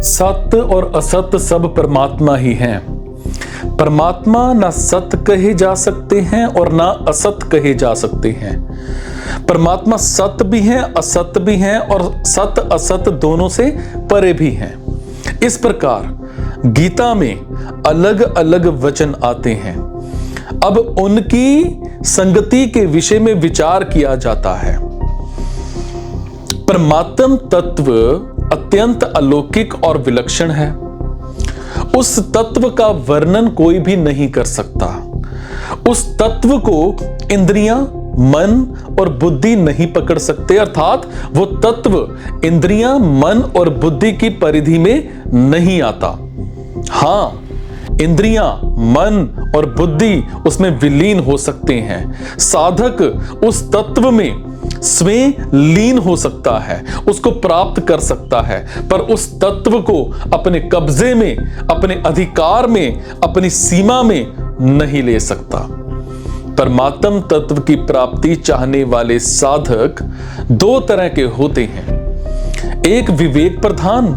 सत्य और असत्य सब परमात्मा ही हैं। परमात्मा ना सत्य कहे जा सकते हैं और ना असत्य कहे जा सकते हैं। परमात्मा सत्य भी हैं, असत्य भी हैं और सत्य असत्य दोनों से परे भी हैं। इस प्रकार गीता में अलग अलग वचन आते हैं। अब उनकी संगति के विषय में विचार किया जाता है। परमात्म तत्व अत्यंत अलौकिक और विलक्षण है। उस तत्व का वर्णन कोई भी नहीं कर सकता। उस तत्व को इंद्रियां, मन और बुद्धि नहीं पकड़ सकते, अर्थात वो तत्व इंद्रियां, मन और बुद्धि की परिधि में नहीं आता। हां, इंद्रियां, मन और बुद्धि उसमें विलीन हो सकते हैं। साधक उस तत्व में स्वयं लीन हो सकता है, उसको प्राप्त कर सकता है, पर उस तत्व को अपने कब्जे में, अपने अधिकार में, अपनी सीमा में नहीं ले सकता। परमात्म तत्व की प्राप्ति चाहने वाले साधक दो तरह के होते हैं, एक विवेक प्रधान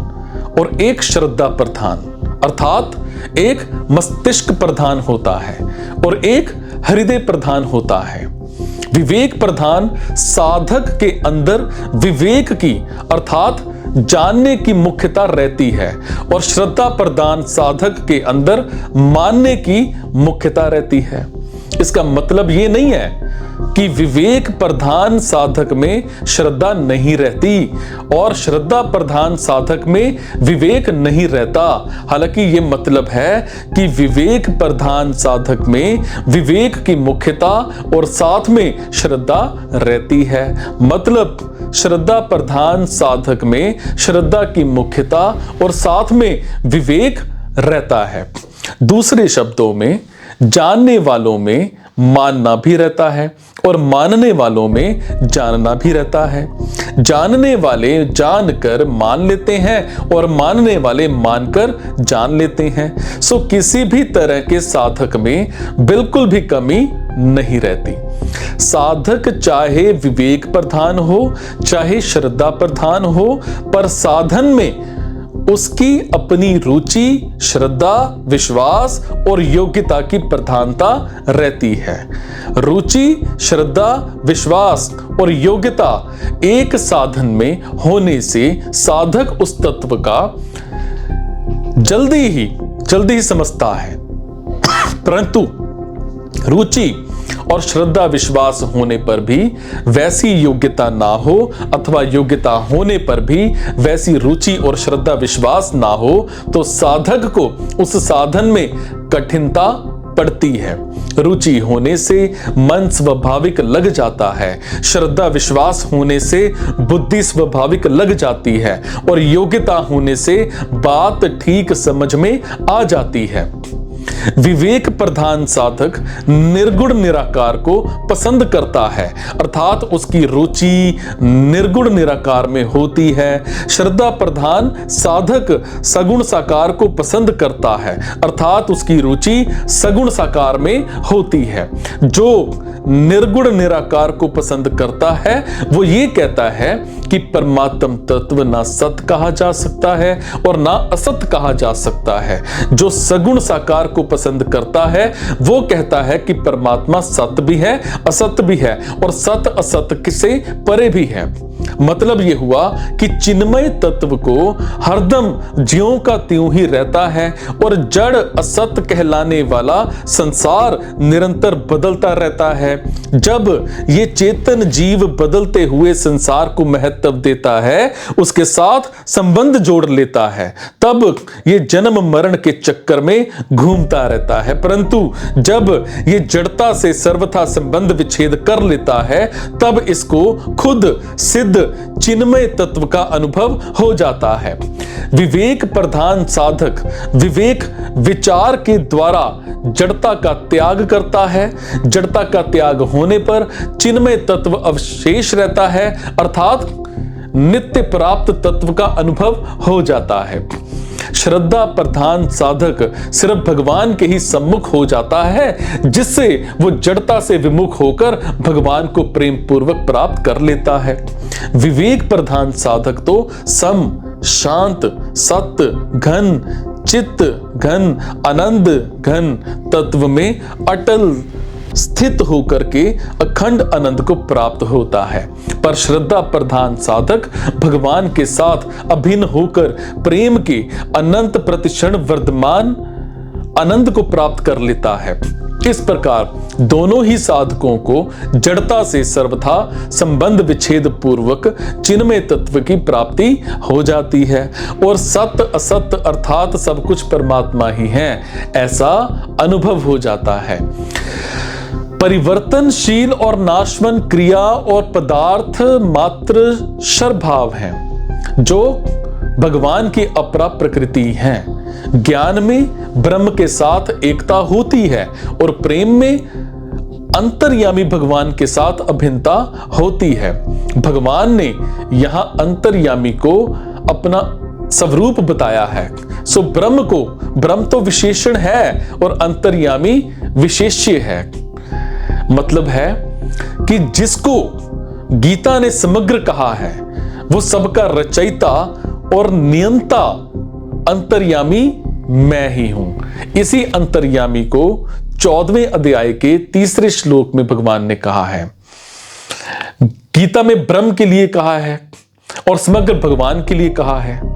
और एक श्रद्धा प्रधान, अर्थात एक मस्तिष्क प्रधान होता है और एक हृदय प्रधान होता है। विवेक प्रधान साधक के अंदर विवेक की अर्थात जानने की मुख्यता रहती है और श्रद्धा प्रधान साधक के अंदर मानने की मुख्यता रहती है। इसका मतलब यह नहीं है कि विवेक प्रधान साधक में श्रद्धा नहीं रहती और श्रद्धा प्रधान साधक में विवेक नहीं रहता। हालांकि यह मतलब है कि विवेक प्रधान साधक में विवेक की मुख्यता और साथ में श्रद्धा रहती है। मतलब श्रद्धा प्रधान साधक में श्रद्धा की मुख्यता और साथ में विवेक रहता है। दूसरे शब्दों में जानने वालों में मानना भी रहता है और मानने वालों में जानना भी रहता है। जानने वाले जानकर मान लेते हैं और मानने वाले मानकर जान लेते हैं। सो किसी भी तरह के साधक में बिल्कुल भी कमी नहीं रहती। साधक चाहे विवेक प्रधान हो, चाहे श्रद्धा प्रधान हो, पर साधन में उसकी अपनी रुचि, श्रद्धा, विश्वास और योग्यता की प्रधानता रहती है। रुचि, श्रद्धा, विश्वास और योग्यता एक साधन में होने से साधक उस तत्व का जल्दी ही समझता है। परंतु रुचि और श्रद्धा विश्वास होने पर भी वैसी योग्यता ना हो अथवा योग्यता होने पर भी वैसी रुचि और श्रद्धा विश्वास ना हो तो साधक को उस साधन में कठिनता पड़ती है। रुचि होने से मन स्वाभाविक लग जाता है, श्रद्धा विश्वास होने से बुद्धि स्वाभाविक लग जाती है और योग्यता होने से बात ठीक समझ में आ जाती है। विवेक प्रधान साधक निर्गुण निराकार को पसंद करता है, अर्थात उसकी रुचि निर्गुण निराकार में होती है। श्रद्धा प्रधान साधक सगुण साकार को पसंद करता है, अर्थात उसकी रुचि सगुण साकार में होती है। जो निर्गुण निराकार को पसंद करता है वो ये कहता है कि परमात्म तत्व ना सत्य कहा जा सकता है और ना असत्य कहा जा सकता है। जो सगुण साकार को पसंद करता है वो कहता है कि परमात्मा सत्य भी है, असत्य भी है और सत्य असत्य से परे भी है। मतलब यह हुआ कि चिन्मय तत्व को हरदम ज्यों का त्यों ही रहता है और जड़ असत्य कहलाने वाला संसार निरंतर बदलता रहता है। जब ये चेतन जीव बदलते हुए संसार को महत्व देता है, उसके साथ संबंध जोड़ लेता है, तब ये जन्म मरण के चक्कर में घूमता रहता है। परंतु जब ये जड़ता से सर्वथा संबंध विच्छेद कर लेता है, तब इसको खुद सिद्ध चिन्मय तत्व का अनुभव हो जाता है। विवेक प्रधान साधक विवेक विचार के द्वारा जड़ता का त्याग करता है। जड़ता का त्याग होने पर चिन्मय तत्व अवशेष रहता है, अर्थात नित्य प्राप्त तत्व का अनुभव हो जाता है। श्रद्धा प्रधान साधक सिर्फ भगवान के ही सम्मुख हो जाता है, जिससे वो जड़ता से विमुख होकर भगवान को प्रेम पूर्वक प्राप्त कर लेता है। विवेक प्रधान साधक तो सम शांत, सत्य घन, चित्त घन, आनंद घन तत्व में अटल स्थित होकर के अखंड आनंद को प्राप्त होता है। पर श्रद्धा प्रधान साधक भगवान के साथ अभिन्न होकर प्रेम के अनंत प्रतिक्षण वर्धमान आनंद को प्राप्त कर लेता है। इस प्रकार दोनों ही साधकों को जड़ता से सर्वथा संबंध विच्छेद पूर्वक चिन्मय तत्व की प्राप्ति हो जाती है और सत्य असत्य अर्थात सब कुछ परमात्मा ही है, ऐसा अनुभव हो जाता है। परिवर्तनशील और नाशवान क्रिया और पदार्थ मात्र शरभाव हैं जो भगवान की अपरा प्रकृति हैं। ज्ञान में ब्रह्म के साथ एकता होती है और प्रेम में अंतर्यामी भगवान के साथ अभिन्नता होती है। भगवान ने यहां अंतर्यामी को अपना स्वरूप बताया है। सो ब्रह्म तो विशेषण है और अंतर्यामी विशेष्य है। मतलब है कि जिसको गीता ने समग्र कहा है वो सबका रचयिता और नियंता अंतर्यामी मैं ही हूं। इसी अंतर्यामी को 14वें अध्याय के 3 श्लोक में भगवान ने कहा है। गीता में ब्रह्म के लिए कहा है और समग्र भगवान के लिए कहा है।